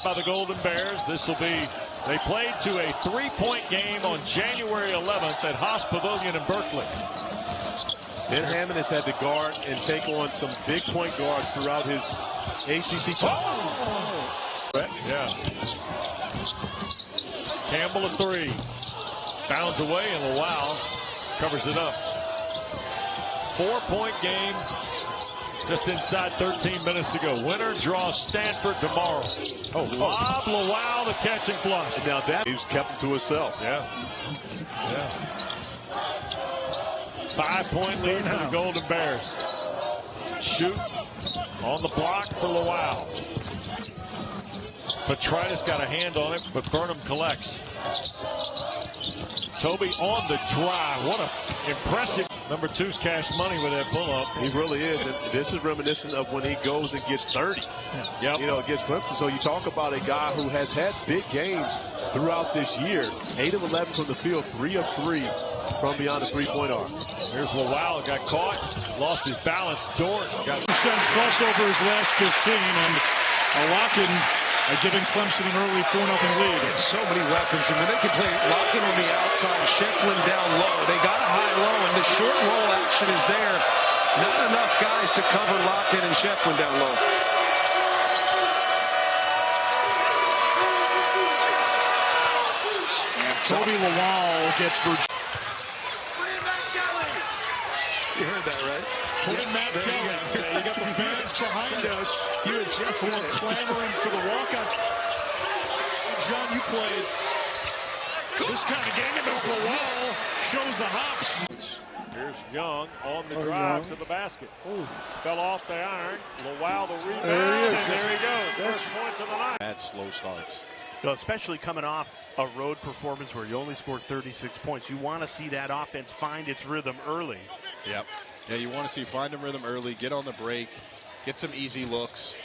By the Golden Bears. They played to a 3-point game on January 11th at Haas Pavilion in Berkeley. Ben Hammond has had to guard and take on some big point guards throughout his ACC time. Yeah. Campbell a three. Bounds away and Lawal covers it up. 4-point game. Just inside 13 minutes to go. Winner draws Stanford tomorrow. Lob Lawal the catch and flush. Now that he's kept him to himself. Yeah. 5-point lead for the Golden Bears. Shoot on the block for Lawal. Petritus got a hand on it, but Burnham collects. Tobi on the drive. What an impressive. Number 2's Cash Money with that pull-up. He really is. And this is reminiscent of when he goes and gets 30. Yep. Against Clemson. So you talk about a guy who has had big games throughout this year. 8 of 11 from the field, 3 of 3 from beyond the three-point arc. Here's Lawal, got caught, lost his balance. Dort got crossover his last 15, and Larkin giving Clemson an early 4-0 lead. So many weapons, and when they can play Larkin on the outside, Shefflin down low. They got a high-low, and the short roll action is there. Not enough guys to cover Larkin and Shefflin down low. And Tobi Lawal gets Virginia. You heard that, right? Put in Matt Kelly. You got the fans behind us. You had just who are clamoring for the walkouts. John, you played this kind of game against Lawal. Shows the hops. Here's Young on the drive to the basket. Fell off the iron. Lawal the rebound, and there he goes. First points of the night. Bad slow starts. Especially coming off a road performance where you only scored 36 points. You want to see that offense find its rhythm early. Yep. Yeah, you want to see find a rhythm early, get on the break, get some easy looks.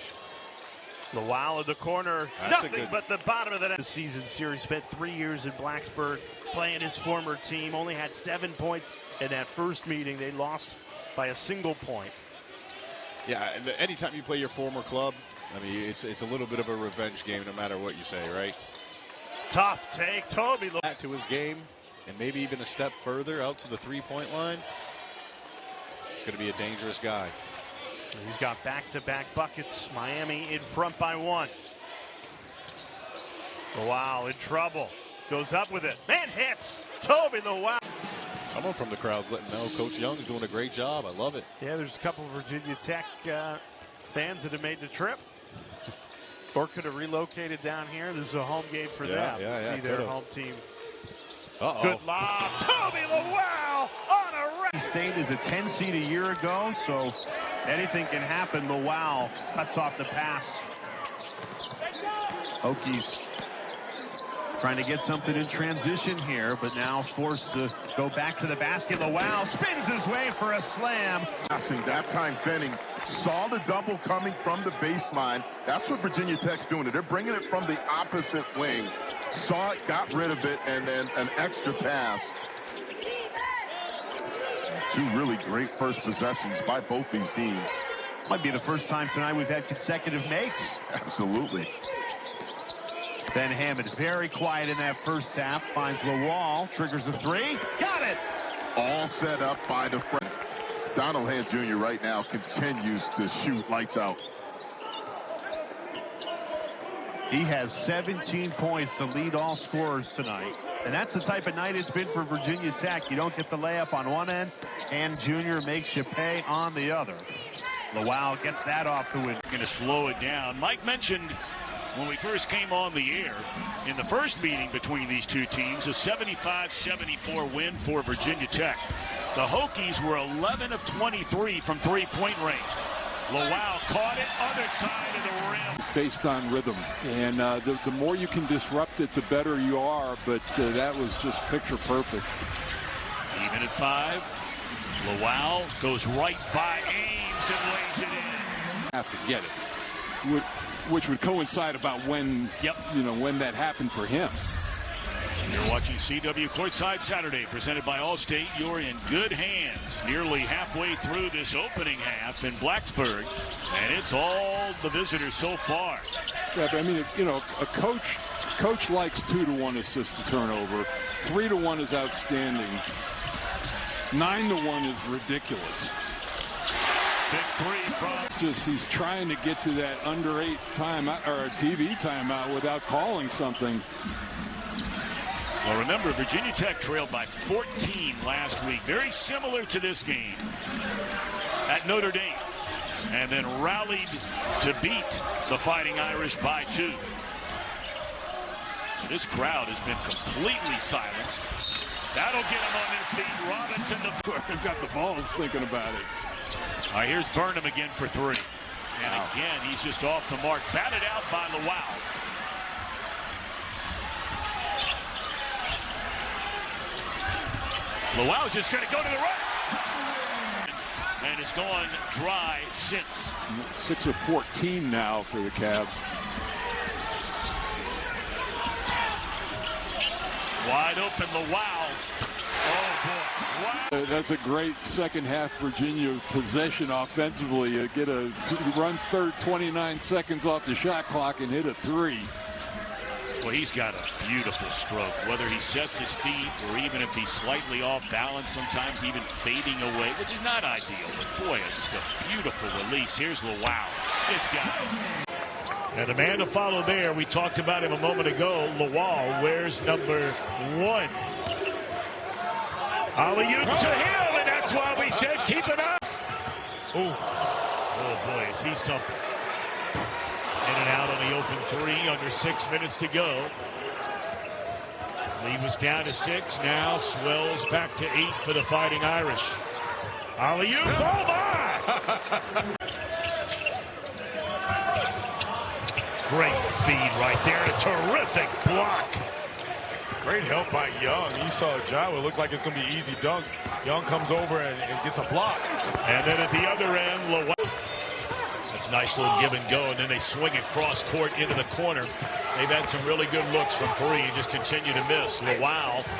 Lawal in the corner. That's nothing but the bottom of the season series. Spent 3 years in Blacksburg playing his former team. Only had 7 points in that first meeting. They lost by a single point. Yeah, and anytime you play your former club, I mean, it's a little bit of a revenge game no matter what you say, right? Tough take. Tobi back to his game and maybe even a step further out to the three-point line. It's going to be a dangerous guy. He's got back-to-back buckets. Miami in front by 1. Lawal in trouble. Goes up with it. Man hits. Tobi Lawal. Someone from the crowd's letting know Coach Young's doing a great job. I love it. Yeah, there's a couple of Virginia Tech fans that have made the trip. Or could have relocated down here. This is a home game for them to see their home team. Good lob. Tobi Lawal on a rack. State is a 10 seed a year ago, so anything can happen. Lawal cuts off the pass. Hokies trying to get something in transition here, but now forced to go back to the basket. Lawal spins his way for a slam. That time Benning saw the double coming from the baseline. That's what Virginia Tech's doing. They're bringing it from the opposite wing. Saw it, got rid of it, and then an extra pass. 2 really great first possessions by both these teams. Might be the first time tonight we've had consecutive makes. Absolutely. Ben Hammond very quiet in that first half. Finds Lawal, triggers a 3. Got it! All set up by the friend. Donald Hand Jr. right now continues to shoot lights out. He has 17 points to lead all scorers tonight. And that's the type of night it's been for Virginia Tech. You don't get the layup on one end, and Jr. makes you pay on the other. Lawal gets that off the window. Going to slow it down. Mike mentioned when we first came on the air in the first meeting between these two teams, a 75-74 win for Virginia Tech. The Hokies were 11 of 23 from three-point range. Lawal caught it, other side of the rim. Based on rhythm, and the more you can disrupt it, the better you are, but that was just picture perfect. Even at 5, Lawal goes right by Ames and lays it in. Have to get it, which would coincide about when, when that happened for him. You're watching CW Courtside Saturday, presented by Allstate. You're in good hands. Nearly halfway through this opening half in Blacksburg, and it's all the visitors so far. Yeah, but I mean, you know, a coach likes 2-to-1 assist to turnover. 3-to-1 is outstanding. 9-to-1 is ridiculous. Big three from. He's trying to get to that under 8 timeout or a TV timeout without calling something. Well, remember, Virginia Tech trailed by 14 last week. Very similar to this game at Notre Dame. And then rallied to beat the Fighting Irish by 2. This crowd has been completely silenced. That'll get them on their feet. Robinson, Whoever's got the ball is thinking about it. All right, here's Burnham again for 3. And again, he's just off the mark. Batted out by Lawal. Lawal's just going to go to the right. And it's gone dry since. 6 of 14 now for the Cavs. Wide open, Lawal. Oh, boy. Wow. That's a great second half Virginia possession offensively. You get a run third 29 seconds off the shot clock and hit a 3. Well, he's got a beautiful stroke. Whether he sets his feet or even if he's slightly off balance, sometimes even fading away, which is not ideal. But, boy, it's just a beautiful release. Here's Lawal. This guy. And the man to follow there, we talked about him a moment ago. Lawal wears number 1. Alley-oop to him, and that's why we said keep it up. Oh, boy, is he something. In and out on the open 3, under 6 minutes to go. Lead was down to 6, now swells back to 8 for the Fighting Irish. Alley-oop, oh my! Great feed right there, a terrific block. Great help by Young. You saw Jawa. It looked like it's going to be easy dunk. Young comes over and gets a block. And then at the other end, Lawal. That's a nice little give and go, and then they swing it cross court into the corner. They've had some really good looks from 3 and just continue to miss. Lawal,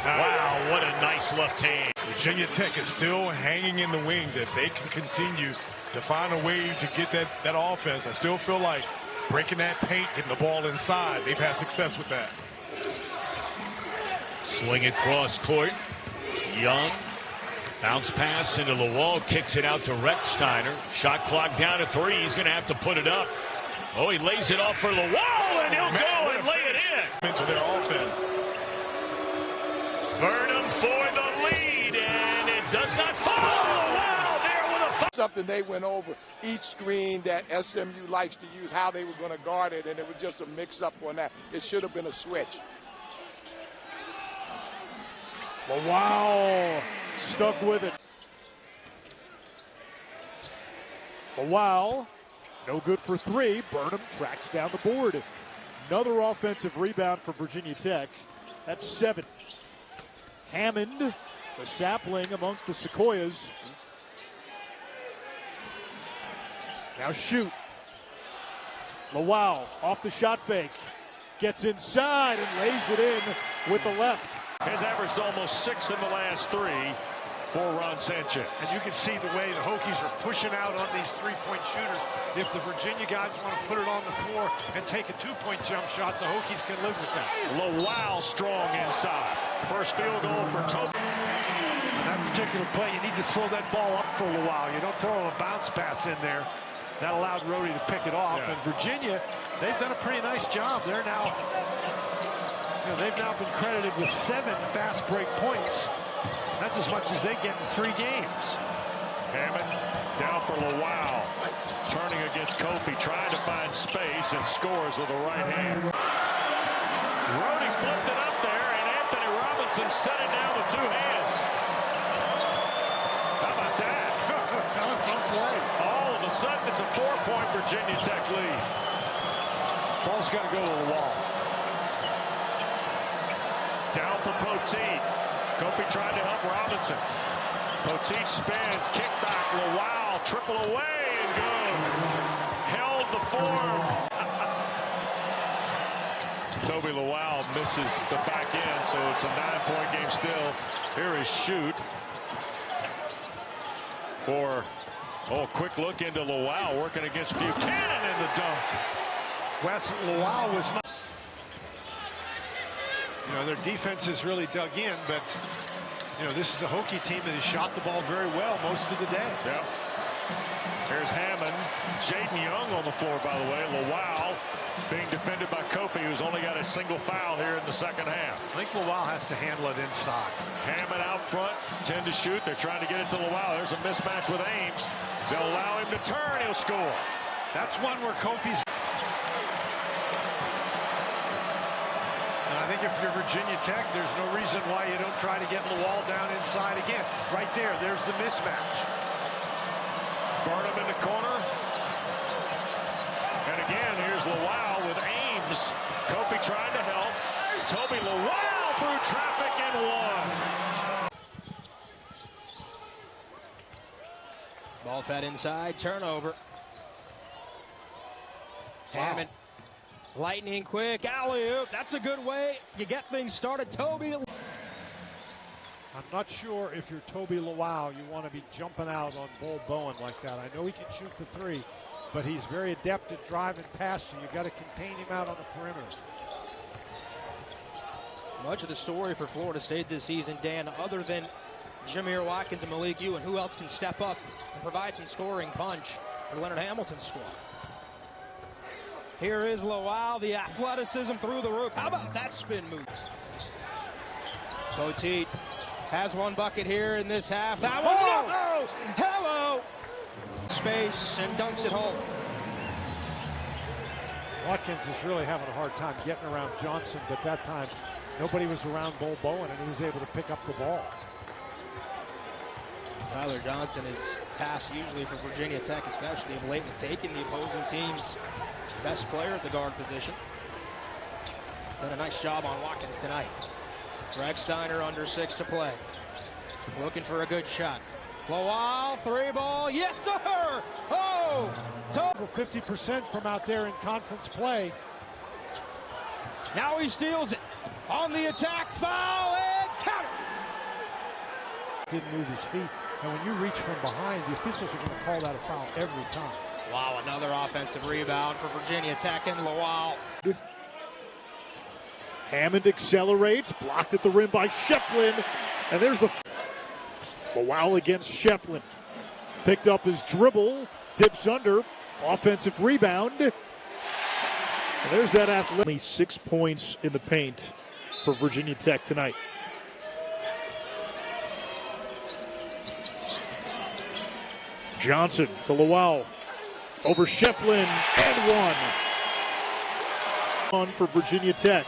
wow, what a nice left hand. Virginia Tech is still hanging in the wings. If they can continue to find a way to get that offense, I still feel like breaking that paint, getting the ball inside, they've had success with that. Swing it cross court. Young. Bounce pass into Lawal. Kicks it out to Recksteiner. Shot clock down to 3. He's going to have to put it up. Oh, he lays it off for Lawal, and he'll go and lay it in. Into their offense. Burnham for the lead, and it does not fall. Lawal there with a foul. Something they went over each screen that SMU likes to use, how they were going to guard it, and it was just a mix-up on that. It should have been a switch. Lawal stuck with it. Lawal, no good for 3. Burnham tracks down the board. Another offensive rebound for Virginia Tech. That's 7. Hammond, the sapling amongst the Sequoias. Now shoot. Lawal off the shot fake. Gets inside and lays it in with the left. Has averaged almost 6 in the last 3 for Ron Sanchez. And you can see the way the Hokies are pushing out on these 3-point shooters. If the Virginia guys want to put it on the floor and take a 2-point jump shot, the Hokies can live with that. Lawal strong inside. First field goal for Tobi. On that particular play, you need to throw that ball up for Lawal. You don't throw a bounce pass in there. That allowed Rhodey to pick it off. Yeah. And Virginia, they've done a pretty nice job. They're now... they've now been credited with 7 fast break points. That's as much as they get in 3 games. Hammond down for Lawal. Turning against Kofi, trying to find space and scores with the right hand. Rhodey flipped it up there, and Anthony Robinson set it down with 2 hands. How about that? That was some play. All of a sudden, it's a 4-point Virginia Tech lead. Ball's got to go to the wall. Down for Poteet. Kofi trying to help Robinson. Poteet spins, kick back, Lawal, triple away and good. Held the form. Tobi Lawal misses the back end, so it's a 9-point game still. Here is Shoot for, quick look into Lawal working against Buchanan in the dunk. Wes, Lawal was not. You know, their defense has really dug in, but, you know, this is a Hokie team that has shot the ball very well most of the day. Yep. Here's Hammond. Jaden Young on the floor, by the way. Lawal being defended by Kofi, who's only got a single foul here in the second half. I think Lawal has to handle it inside. Hammond out front, 10 to shoot. They're trying to get it to Lawal. There's a mismatch with Ames. They'll allow him to turn. He'll score. That's one where Kofi's. And I think if you're Virginia Tech, there's no reason why you don't try to get Lawal down inside again. Right there, there's the mismatch. Burnham in the corner. And again, here's Lawal with Ames. Kofi trying to help. Tobi Lawal through traffic and one. Ball fed inside, turnover. Hammond, lightning quick, alley-oop. That's a good way you get things started. Tobi. I'm not sure if you're Tobi Lawal, you want to be jumping out on Bull Bowen like that. I know he can shoot the three, but he's very adept at driving past you. You've got to contain him out on the perimeter. Much of the story for Florida State this season, Dan, other than Jameer Watkins and Malik Ewan, who else can step up and provide some scoring punch for Leonard Hamilton's squad? Here is Lawal, the athleticism through the roof. How about that spin move? Poteet has one bucket here in this half. That one, no! Hello! Space and dunks it home. Watkins is really having a hard time getting around Johnson, but that time nobody was around Bull Bowen, and he was able to pick up the ball. Tyler Johnson is tasked usually for Virginia Tech, especially of late, with taking the opposing team's best player at the guard position. He's done a nice job on Watkins tonight. Greg Steiner under 6 to play. Looking for a good shot. Lawal, three ball, yes sir! Oh! Over 50% from out there in conference play. Now he steals it. On the attack, foul, and count it! Didn't move his feet. And when you reach from behind, the officials are going to call that a foul every time. Wow, another offensive rebound for Virginia Tech and Lawal. Hammond accelerates, blocked at the rim by Shefflin, and there's the Lawal against Shefflin. Picked up his dribble, dips under, offensive rebound. And there's that athletic. Only 6 points in the paint for Virginia Tech tonight. Johnson to Lawal, over Shefflin, and one for Virginia Tech.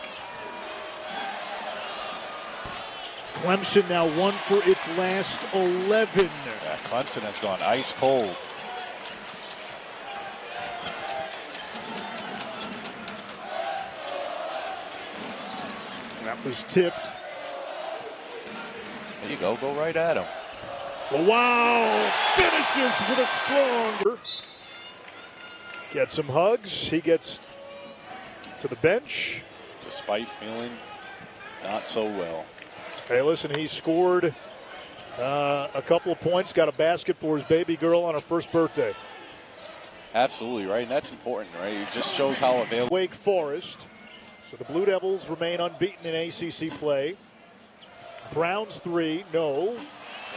Clemson now 1 for its last 11. Yeah, Clemson has gone ice cold. That was tipped. There you go. Go right at him. Lawal finishes with a strong. Get some hugs. He gets to the bench. Despite feeling not so well. Hey, listen, he scored a couple of points, got a basket for his baby girl on her first birthday. Absolutely right, and that's important, right? It just shows how available. Wake Forest. So the Blue Devils remain unbeaten in ACC play. Browns 3, no.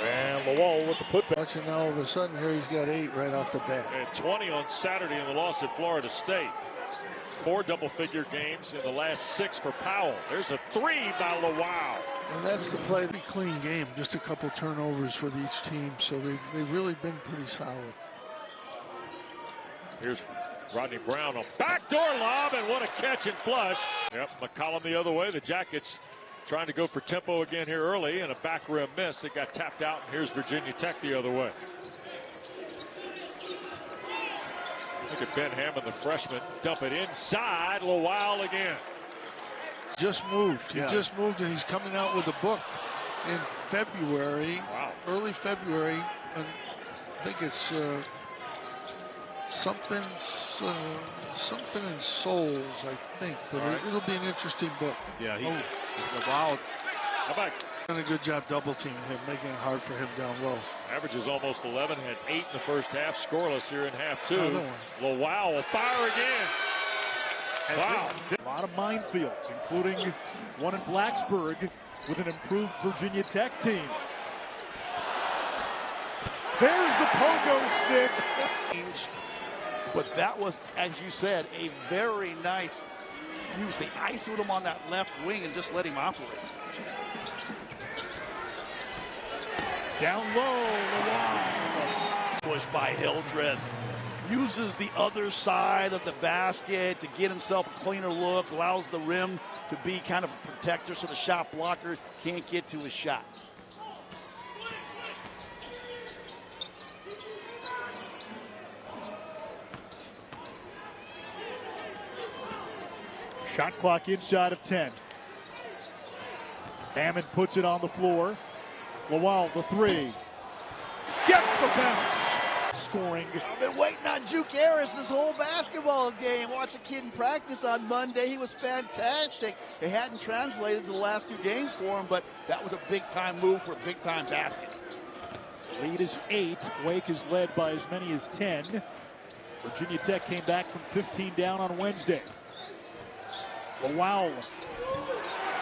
And Lawal with the putback. Watching now, all of a sudden, here he's got 8 right off the bat. And 20 on Saturday in the loss at Florida State. 4 double-figure games in the last 6 for Powell. There's a 3 by Lawal. And that's the play. Pretty clean game. Just a couple turnovers with each team, so they've really been pretty solid. Here's Rodney Brown, a backdoor lob, and what a catch and flush. Yep, McCollum the other way. The Jackets trying to go for tempo again here early, and a back rim miss. It got tapped out, and here's Virginia Tech the other way. Look at Ben Hammond, the freshman, dump it inside. Lawal again. Just moved. He just moved, and he's coming out with a book in February. Wow. Early February. And I think it's Something in Souls, I think, but it'll be an interesting book. Yeah, Lawal. How about done a good job double teaming him, making it hard for him down low. Averages almost 11, had 8 in the first half, scoreless here in half 2. Lawal will fire again. Wow. A lot of minefields, including one in Blacksburg with an improved Virginia Tech team. There's the pogo stick. But that was, as you said, a very nice use. They ISO'd him on that left wing and just let him operate. Down low, Lawal. Push by Hildreth. Uses the other side of the basket to get himself a cleaner look. Allows the rim to be kind of a protector so the shot blocker can't get to his shot. Shot clock inside of 10. Hammond puts it on the floor. Lawal, the 3. Gets the bounce. Scoring. I've been waiting on Juke Harris this whole basketball game. Watched the kid in practice on Monday. He was fantastic. It hadn't translated to the last 2 games for him, but that was a big-time move for a big-time basket. Lead is 8. Wake is led by as many as 10. Virginia Tech came back from 15 down on Wednesday. Lawal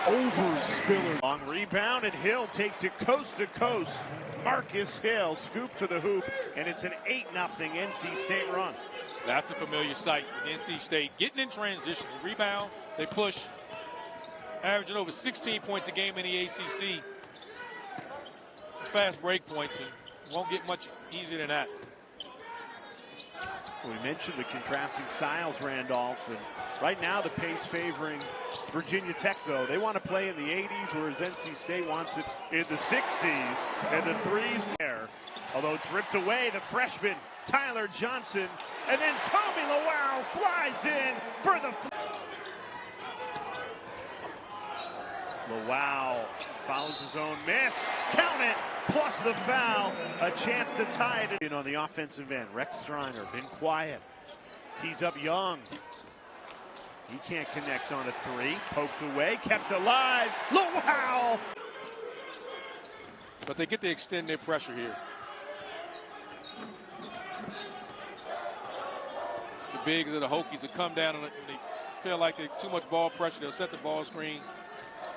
over Spiller. Long rebound, and Hill takes it coast to coast. Marcus Hill scoop to the hoop, and it's an 8-0 NC State run. That's a familiar sight. NC State getting in transition. They rebound, they push, averaging over 16 points a game in the ACC. Fast break points, and won't get much easier than that. We mentioned the contrasting styles, Randolph, and right now the pace favoring Virginia Tech, though. They want to play in the 80s, whereas NC State wants it in the 60s, and the threes there. Although it's ripped away, the freshman, Tyler Johnson, and then Tobi Lawal flies in for the... Lawal follows his own miss. Count it, plus the foul. A chance to tie it in on the offensive end. Rex Striner, been quiet. Tees up Young. He can't connect on a 3. Poked away, kept alive. Lawal! But they get to extend their pressure here. The bigs of the Hokies will come down and they feel like they're too much ball pressure. They'll set the ball screen.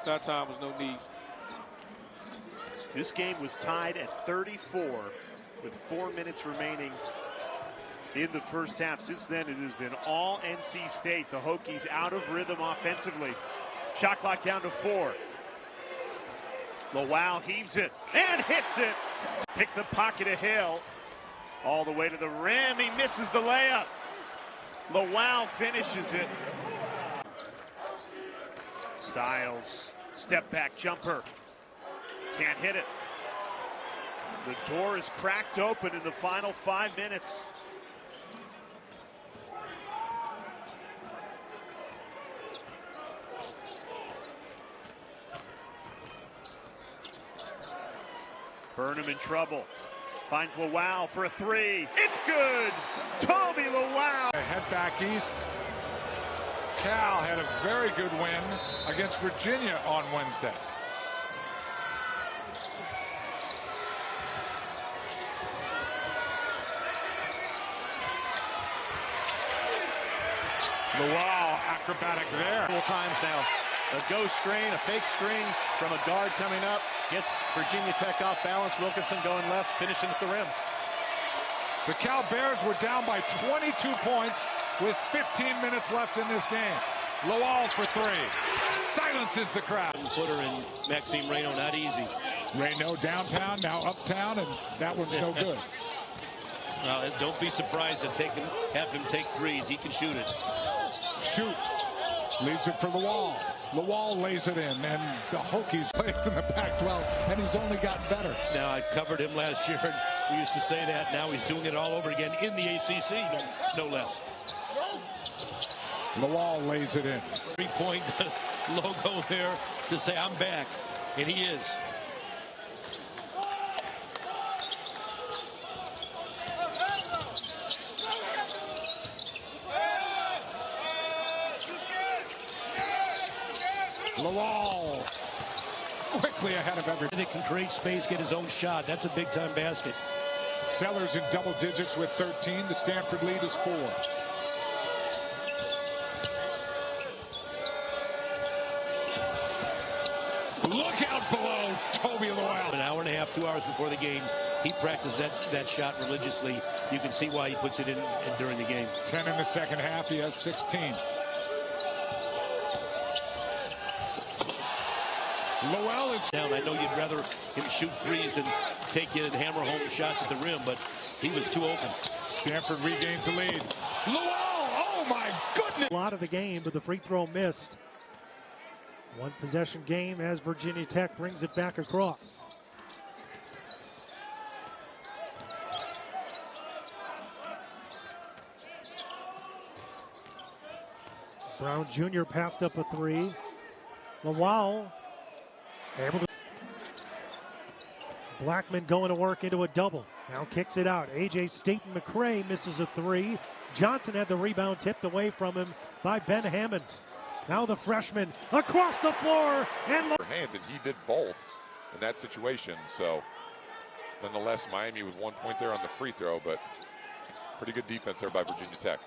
That time was no need. This game was tied at 34 with 4 minutes remaining in the first half. Since then, it has been all NC State. The Hokies out of rhythm offensively. Shot clock down to 4. Lawal heaves it and hits it. Pick the pocket of Hill. All the way to the rim. He misses the layup. Lawal finishes it. Styles, step back jumper. Can't hit it. The door is cracked open in the final 5 minutes. Burnham in trouble. Finds Lawal for a 3. It's good! Tobi Lawal! Head back east. Cal had a very good win against Virginia on Wednesday. Lawal acrobatic there. Several times now. A ghost screen, a fake screen from a guard coming up. Gets Virginia Tech off balance. Wilkinson going left, finishing at the rim. The Cal Bears were down by 22 points with 15 minutes left in this game. Lawal for 3. Silences the crowd. Footer and Maxime Reynaud, not easy. Reynaud downtown, now uptown, and that one's no good. Don't be surprised to have him take threes. He can shoot it. Shoot. Leaves it for Lawal. Lawal lays it in, and the Hokies played in the Pac-12, and he's only gotten better. Now, I covered him last year, and we used to say that. Now he's doing it all over again in the ACC, no less. Lawal lays it in. 3-point logo there to say, I'm back, and he is. Lawal quickly ahead of everybody. That can create space, get his own shot. That's a big-time basket. Sellers in double digits with 13. The Stanford lead is 4. Look out below Tobi Lawal. An hour and a half, 2 hours before the game, he practiced that shot religiously. You can see why he puts it in during the game. 10 in the second half. He has 16. Lawal is down. I know you'd rather him shoot threes than take you and hammer home the shots at the rim, but he was too open. Stanford regains the lead. Lawal, oh my goodness! A lot of the game, but the free throw missed. One possession game as Virginia Tech brings it back across. Brown Jr. passed up a three. Lawal able to. Blackman going to work into a double. Now kicks it out. A.J. Staten McCray misses a three. Johnson had the rebound tipped away from him by Ben Hammond. Now the freshman across the floor and hands, and he did both in that situation. So nonetheless, Miami with 1 point there on the free throw, but pretty good defense there by Virginia Tech.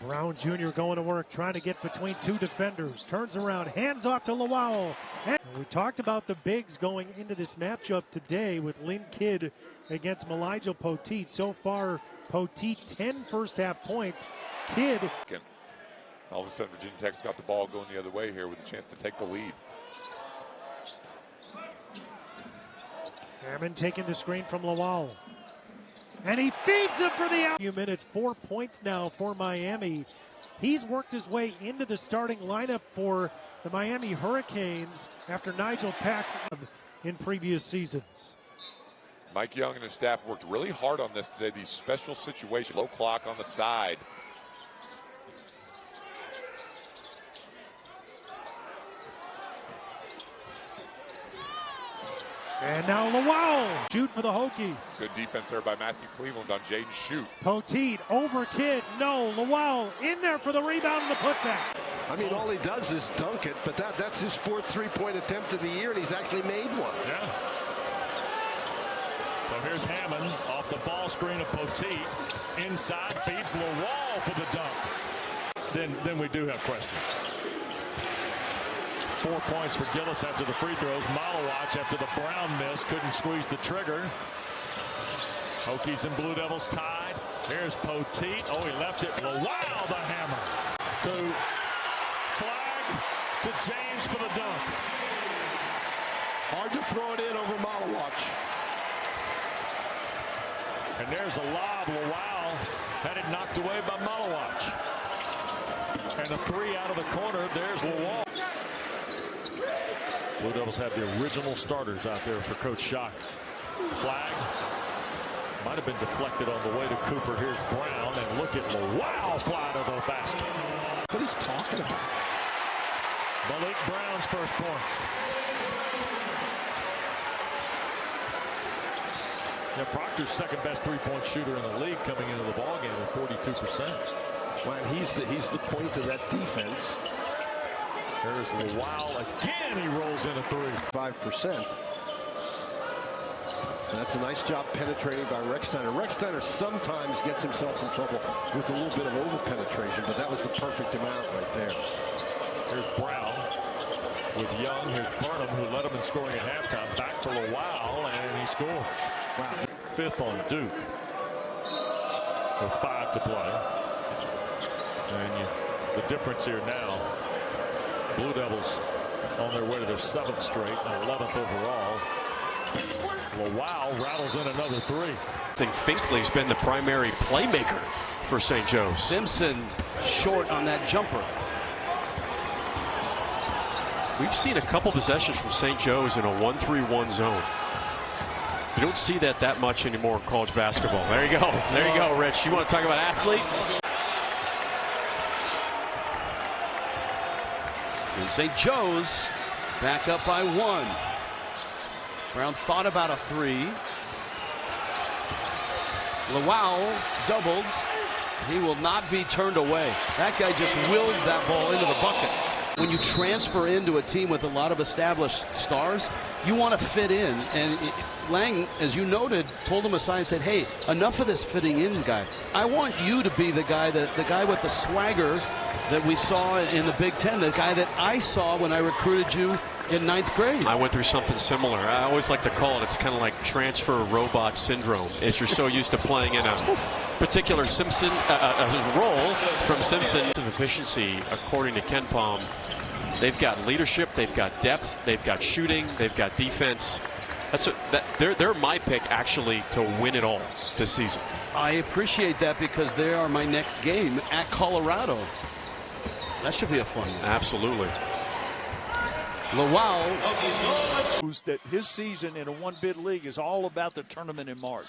Brown Jr. going to work, trying to get between two defenders. Turns around, hands off to Lawal. And we talked about the bigs going into this matchup today with Lynn Kidd against Malijah Poteet. So far, Poteet 10 first half points. Kidd. All of a sudden, Virginia Tech's got the ball going the other way here with a chance to take the lead. Hammond taking the screen from Lawal. And he feeds him for the out. Few minutes, 4 points now for Miami. He's worked his way into the starting lineup for the Miami Hurricanes after Nigel Paxson in previous seasons. Mike Young and his staff worked really hard on this today. These special situations, low clock on the side. And now Lawal, shoot for the Hokies. Good defense there by Matthew Cleveland on Jaden Shoot. Poteet over Kidd, no, Lawal in there for the rebound and the putback. I mean, all he does is dunk it, but that's his fourth three-point attempt of the year, and he's actually made one. Yeah. So here's Hammond off the ball screen of Poteet. Inside, feeds Lawal for the dunk. Then we do have questions. 4 points for Gillis after the free throws. Malawatch after the Brown miss. Couldn't squeeze the trigger. Hokies and Blue Devils tied. Here's Poteet. Oh, he left it. Lawal the hammer. To Flag to James for the dunk. Hard to throw it in over Malawatch. And there's a lob. Lawal had it knocked away by Malawatch. And a three out of the corner. There's Lawal. Blue Devils have the original starters out there for Coach Schock. Flag might have been deflected on the way to Cooper. Here's Brown, and look at Lawal fly to the basket. What he's talking about. Malik Brown's first points. Yeah, Proctor's second best three-point shooter in the league coming into the ballgame at 42%. Well, and he's the point of that defense. There's Lawal again. He rolls in a three. 5%. That's a nice job penetrating by Rechsteiner. Rechsteiner sometimes gets himself in trouble with a little bit of over-penetration, but that was the perfect amount right there. Here's Brown with Young. Here's Burnham, who led him in scoring at halftime. Back for Lawal, and he scores. Wow. Fifth on Duke with 5 to play. And the difference here now, Blue Devils on their way to their 7th straight and 11th overall. Lawal rattles in another three. I think Finkley's been the primary playmaker for St. Joe's. Simpson short on that jumper. We've seen a couple possessions from St. Joe's in a 1-3-1 zone. You don't see that much anymore in college basketball. There you go. There you go, Rich. You want to talk about athlete? And St. Joe's Back up by 1. Brown thought about a 3. Lawal doubles. He will not be turned away. That guy just willed that ball into the bucket. When you transfer into a team with a lot of established stars, you want to fit in. And Lang, as you noted, pulled him aside and said, hey, enough of this fitting in guy. I want you to be the guy with the swagger that we saw in the Big Ten, the guy that I saw when I recruited you in 9th grade. I went through something similar. I always like to call it, it's kind of like transfer robot syndrome, as you're so used to playing in a particular Simpson role from Simpson. Efficiency, according to Ken Palm, they've got leadership, they've got depth, they've got shooting, they've got defense. They're my pick, actually, to win it all this season. I appreciate that because they are my next game at Colorado. That should be a fun one. Absolutely. Lawal. That his season in a one-bid league is all about the tournament in March.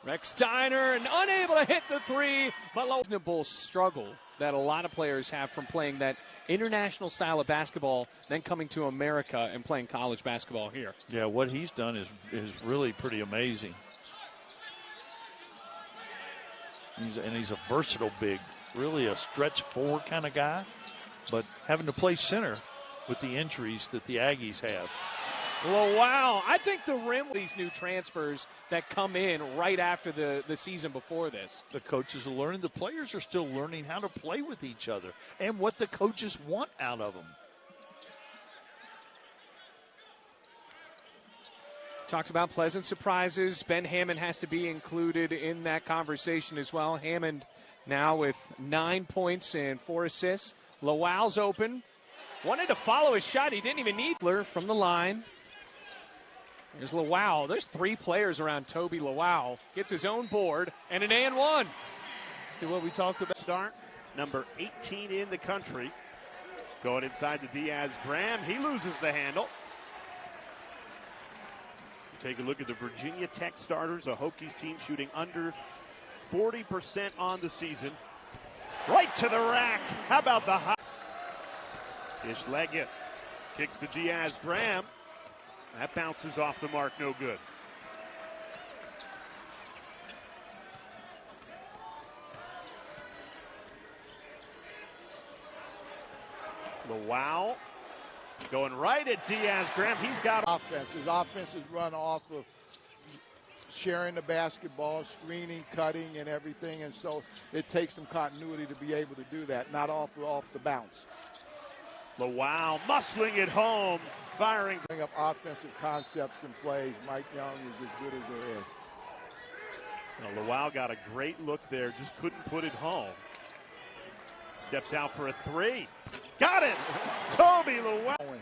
Rex Steiner and unable to hit the 3, but reasonable struggle that a lot of players have from playing that international style of basketball, then coming to America and playing college basketball here. Yeah, what he's done is really pretty amazing. He's a versatile big, really a stretch 4 kind of guy, but having to play center with the injuries that the Aggies have. Well, wow. I think the rim, these new transfers that come in right after the season before this. The coaches are learning. The players are still learning how to play with each other and what the coaches want out of them. Talked about pleasant surprises. Ben Hammond has to be included in that conversation as well. Hammond now with 9 points and 4 assists. Lawal's open. Wanted to follow his shot. He didn't even need from the line. There's Lawal. There's 3 players around Tobi. Lawal gets his own board and an and-1. See what we talked about. Start number 18 in the country. Going inside to Diaz-Graham. He loses the handle. Take a look at the Virginia Tech starters. A Hokies team shooting under 40% on the season. Right to the rack. How about the high? Ishlegia kicks to Diaz-Graham. That bounces off the mark, no good. Lawal going right at Diaz-Graham. He's got offense. His offense is run off of sharing the basketball, screening, cutting, and everything. And so it takes some continuity to be able to do that, not off the bounce. Lawal muscling it home, firing. Bring up offensive concepts and plays. Mike Young is as good as there is. Lawal got a great look there, just couldn't put it home. Steps out for a 3. Got it! Tobi Lawal.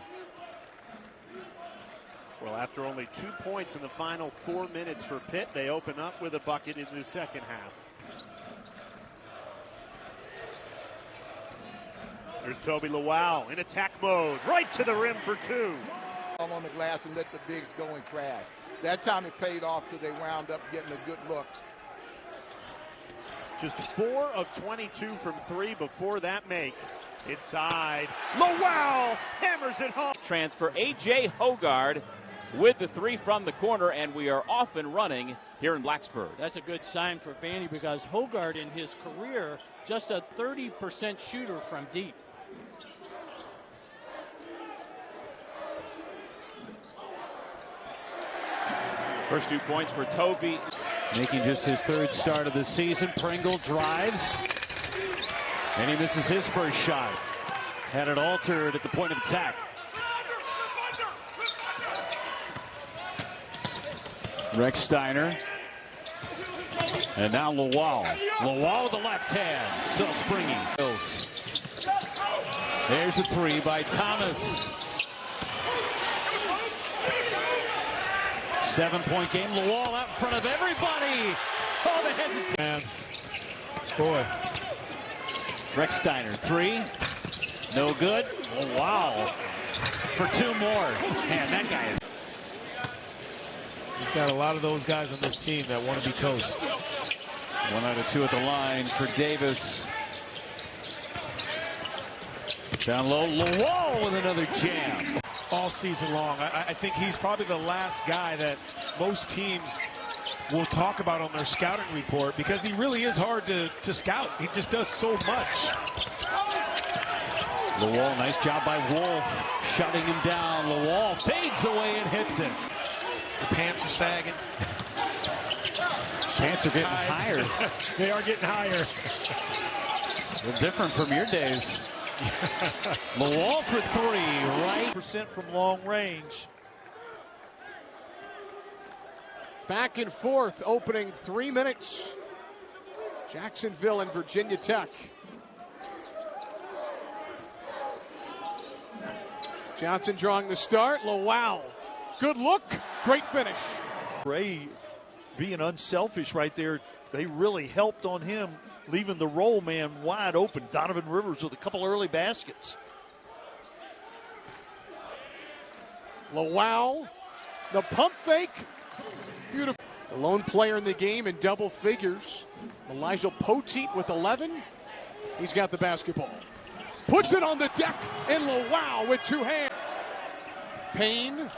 Well, after only 2 points in the final 4 minutes for Pitt, they open up with a bucket in the second half. There's Tobi Lawal in attack mode, right to the rim for 2. On the glass and let the bigs go and crash. That time it paid off because they wound up getting a good look. Just 4 of 22 from 3 before that make. Inside, Lawal hammers it home. Transfer A.J. Hogard with the 3 from the corner, and we are off and running here in Blacksburg. That's a good sign for Vandy because Hogard in his career, just a 30% shooter from deep. First 2 points for Tobi. Making just his 3rd start of the season. Pringle drives. And he misses his first shot. Had it altered at the point of attack. Rex Steiner. And now Lawal. Lawal with the left hand. Still springing. There's a 3 by Thomas. 7-point game. Lawal out in front of everybody. Oh, the hesitation. Man. Boy. Rex Steiner, 3. No good. Oh, wow. For 2 more. Man, that guy is. He's got a lot of those guys on this team that want to be coached. 1 out of 2 at the line for Davis. Down low, Lawal with another jam. all season long. I think he's probably the last guy that most teams will talk about on their scouting report because he really is hard to scout. He just does so much. Lawal, nice job by Wolf, shutting him down. Lawal fades away and hits it. The pants are sagging. Pants are getting higher. They are getting higher. A little different from your days. Lawal for three, right? % from long range. Back and forth, opening 3 minutes. Jacksonville and Virginia Tech. Johnson drawing the start. Lawal, good look, great finish. Ray being unselfish right there. They really helped on him, leaving the roll man wide open. Donovan Rivers with a couple early baskets. Lawal, the pump fake, beautiful. The lone player in the game in double figures. Elijah Poteet with 11. He's got the basketball. Puts it on the deck, and Lawal with two hands. Payne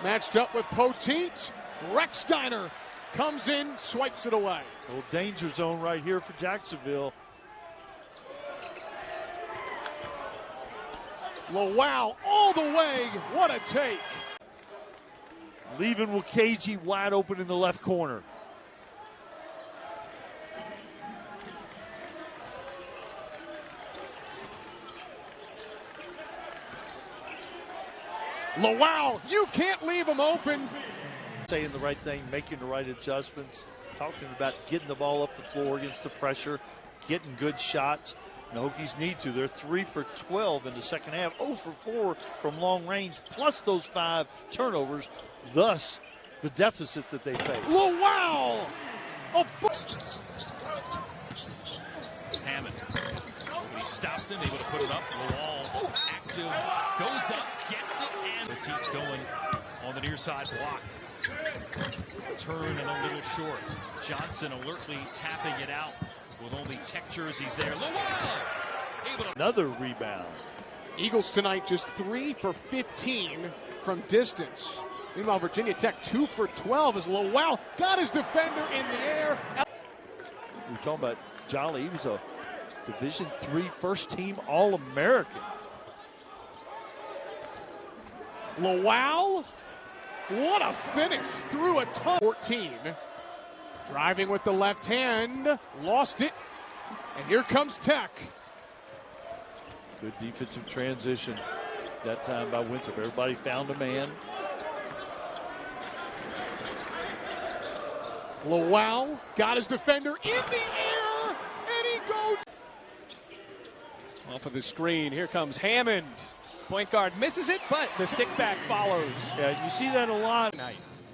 matched up with Poteet. Rechsteiner comes in, swipes it away. Little danger zone right here for Jacksonville. Lawal all the way. What a take. Leaving Wakaji wide open in the left corner. Lawal, you can't leave him open. Saying the right thing, making the right adjustments, talking about getting the ball up the floor against the pressure, getting good shots. And the Hokies need to. They're 3 for 12 in the second half, 0 for 4 from long range, plus those 5 turnovers, thus the deficit that they face. Lawal! Hammond. He stopped him, able to put it up. Lawal active, goes up, gets it, and the team going on the near side block. Turn and a little short. Johnson alertly tapping it out with only Tech jerseys there. Lawal able to... Another rebound. Eagles tonight just 3 for 15 from distance. Meanwhile, Virginia Tech 2 for 12 as Lawal got his defender in the air. We're talking about Jolly. He was a Division III first-team All-American. Lawal, what a finish through a ton. 14, driving with the left hand, lost it, and here comes Tech. Good defensive transition that time by Winthrop. Everybody found a man. Lawal got his defender in the air, and he goes. Off of the screen, here comes Hammond. Point guard misses it, but the stick back follows. Yeah, you see that a lot.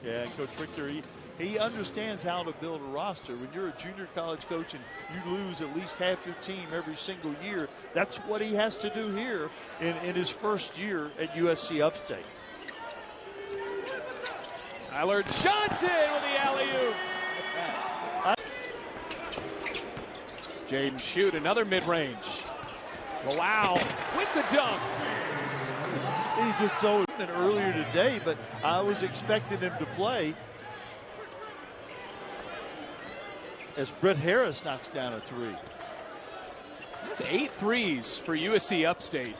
Yeah, Coach Richter, he understands how to build a roster. When you're a junior college coach and you lose at least half your team every single year, that's what he has to do here in his first year at USC Upstate. Tyler Johnson with the alley-oop. Jaden Shoot, another mid-range. Wow, with the dunk. He just saw it earlier today, but I was expecting him to play as Brett Harris knocks down a 3. That's 8 threes for USC Upstate.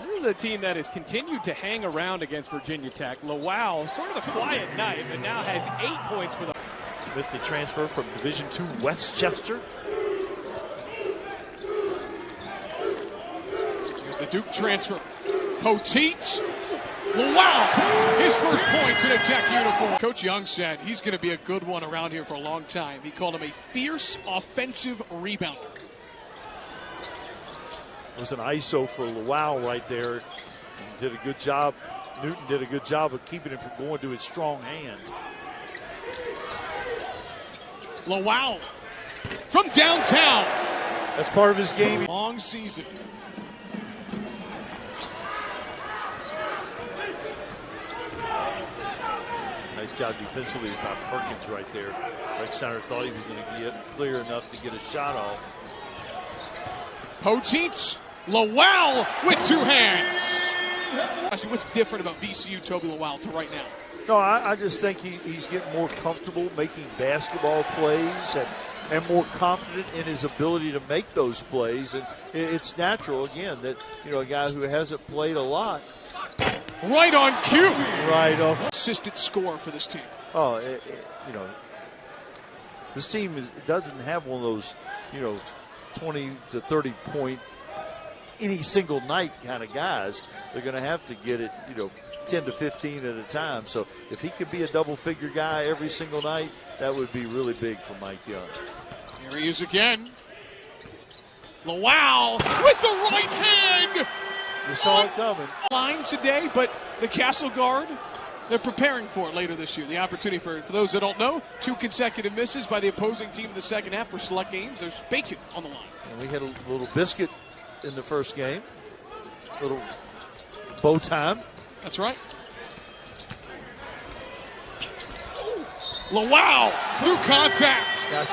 This is a team that has continued to hang around against Virginia Tech. Lawal, sort of a quiet night, but now has 8 points for the... Smith, the transfer from Division II Westchester. Here's the Duke transfer. Poteet. Lawal, his first points in a Tech uniform. Coach Young said he's going to be a good one around here for a long time. He called him a fierce offensive rebounder. It was an ISO for Lawal right there. He did a good job. Newton did a good job of keeping him from going to his strong hand. Lawal from downtown. That's part of his game. Long season. Nice job defensively by Perkins right there. Rechsteiner thought he was going to get clear enough to get a shot off. Poteet, Lawal with 2 hands. What's different about VCU Tobi Lawal to right now? No, I just think he's getting more comfortable making basketball plays and more confident in his ability to make those plays. And it's natural, again, that, a guy who hasn't played a lot. Right on cue. Right on. Consistent score for this team. Oh, this team doesn't have one of those, 20 to 30 point any single night kind of guys. They're going to have to get it, 10 to 15 at a time. So if he could be a double-figure guy every single night, that would be really big for Mike Young. Here he is again. Lawal with the right hand. You saw it coming. Line today, but the Castle Guard, they're preparing for it later this year. The opportunity for those that don't know, 2 consecutive misses by the opposing team in the second half for select games. There's bacon on the line. And we had a little biscuit in the first game. Little bow time. That's right. Lawal through contact. Now, see,